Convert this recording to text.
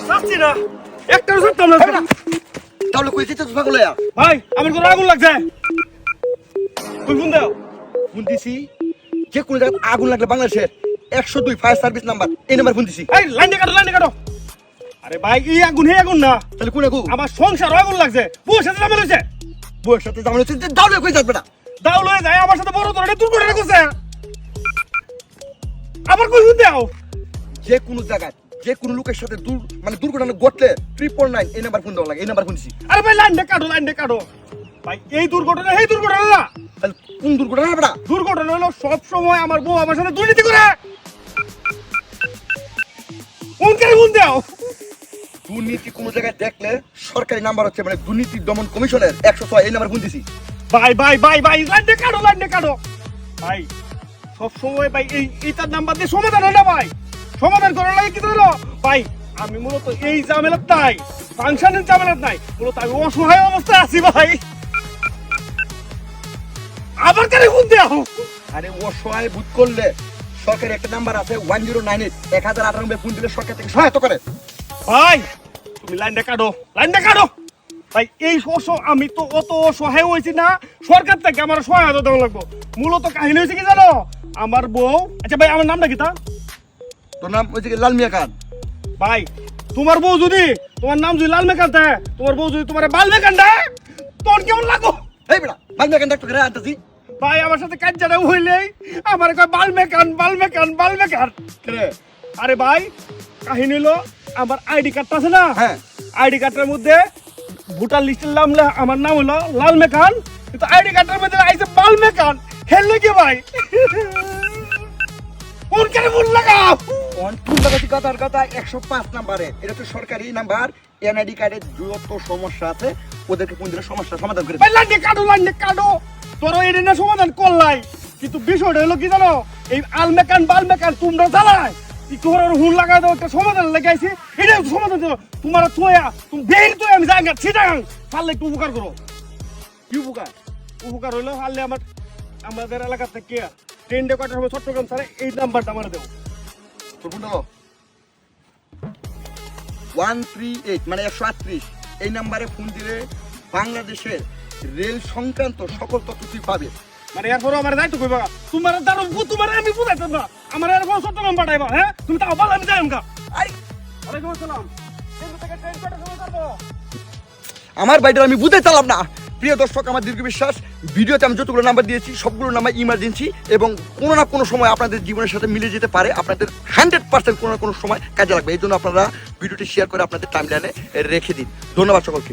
চাচ্ছি না একটা সত্যম না তাহলে কই যেতে তো পাগল ভাই আমার কোনো আগুন লাগছে তুই ফোন দাও ফোন দিছি যে কোন জায়গায় আগুন লাগলে বাংলাদেশের 102 ফায়ার সার্ভিস নাম্বার এই নাম্বার ফোন দিছি। এই লাইনে কাটো আরে ভাই এই আগুন হে আগুন না তাহলে কোন আগুন? আমার সংসার আগুন লাগছে বউর সাথে ঝামেলা হয়েছে বউয়ের সাথে ঝামেলা হচ্ছে যে দাও কই যাবে না দাও লয়ে যায় আমার সাথে বড় ধরনের দুর্ঘটনা করছে আবার কই ফোন দাও যে কোন জায়গায় যে কোন লোকের সাথে দুর্ঘটনা ঘটলে 349 এই নাম্বার ফোন দেওয়া লাগে এই নাম্বার ফোন দিছি। আরে ভাই লাইনে কাটো ভাই এই দুর্ঘটনা না তাহলে কোন দুর্ঘটনা হবে না? দুর্ঘটনা হলো সব সময় আমার বউ আমার সাথে দুর্নীতি করে কোনকে ফোন দাও দুর্নীতি কোন জায়গায় দেখলে সরকারি নাম্বার হচ্ছে দুর্নীতি দমন কমিশনের 106 এই নাম্বার ফোন দিছি। ভাই লাইনে কাটো ভাই সব সময় ভাই এইটার নাম্বার দিয়ে সমাধান হয় না ভাই সমাধান করার লাগে কি হলো ভাই আমি মূলত এই ঝামেলার নাই ফাংশনের ঝামেলার নাই মূলত আমি অসহায় অবস্থায় আছি ভাই আবার কেন ফোন দাও আরে অসহায় বুঝ করলে সরকারি একটা নাম্বার আছে 1098 1098 ফোন দিলে সরকার থেকে সহায়তা করে। ভাই তুমি লাইনটা কাটো ভাই এই আমি তো অত অসহায় হয়েছি না সরকার থেকে আমার সহায়তা দেওয়া লাগবো মূলত কাহিনী হয়েছে কি জানো আমার বউ আচ্ছা ভাই আমার নামটা কি তা তোর নাম ওই যে লাল মিয়া খান। ভাই তোমার বউ যদি তোমার নাম যদি লাল মেকান দেয় তোমার বউ যদি তোমার বাল মেকান দেয় তোর কেমন লাগো এই বেটা লাল মিয়া খান ডাক্তার করে আনতেছি। ভাই আমার সাথে কাজ্জাটা হইলেই আমার কয় বাল মেকান রে আরে ভাই কাহিনী হলো আমার আইডি কার্ডটা আছে না হ্যাঁ আইডি কার্ডের মধ্যে ভোটার লিস্টের নাম আমার নাম হলো লাল মেকান কিন্তু আইডি কার্ডের মধ্যে আইছে বাল মেকান হেললে কি ভাই কোন কেন ভুল লাগাও কোন লাগাছি কথা 105 নাম্বারে এটা তো সরকারি নাম্বার এনআইডি কার্ডের যত সমস্যা আছে ওদেরকে কোন দিলে সমস্যা সমাধান করে ভাই লাইনে কাটো তোর এটা না সমাধান করলাই কিন্তু বিষয়টা হলো কি জানো এই আলমেকান বালমেকান তোমরা জ্বালায় একটু হুন লাগাই দাও একটা সমাধান লাগাইছি এটা সমাধান দিল তোমার তোয়া তুমি বের তো আমি যাই ছিটাং পারলে একটু উপকার করো কি উপকার হইলো পারলে আমাদের এলাকা থেকে ট্রেন কটার সময় চট্টগ্রাম স্যার এই নাম্বারটা আমার দেবো তোর ফোন দাও 138 মানে 138 এই নাম্বারে ফোন দিলে বাংলাদেশের রেল সংক্রান্ত সকল তথ্য তুই পাবে। মানে এরপরও আমার দায়িত্ব কইবা তোমার দারো তোমার আমি বুঝাইতাম না আমার এরপর চট্টগ্রাম পাঠাইবা হ্যাঁ তুমি তাও বল আমি যাই আমকা ওয়ালাইকুম আসসালাম ট্রেন কটার সময় করবো আমার বাইরে আমি বুঝতে চালাম না। প্রিয় দর্শক আমার দীর্ঘ বিশ্বাস ভিডিওতে আমি যতগুলো নাম্বার দিয়েছি সবগুলো নাম্বার ইমার্জেন্সি এবং কোনো না কোনো সময় আপনাদের জীবনের সাথে মিলে যেতে পারে আপনাদের 100% কোনো না কোনো সময় কাজে লাগবে এই জন্য আপনারা ভিডিওটি শেয়ার করে আপনাদের টাইমলাইনে রেখে দিন। ধন্যবাদ সকলকে।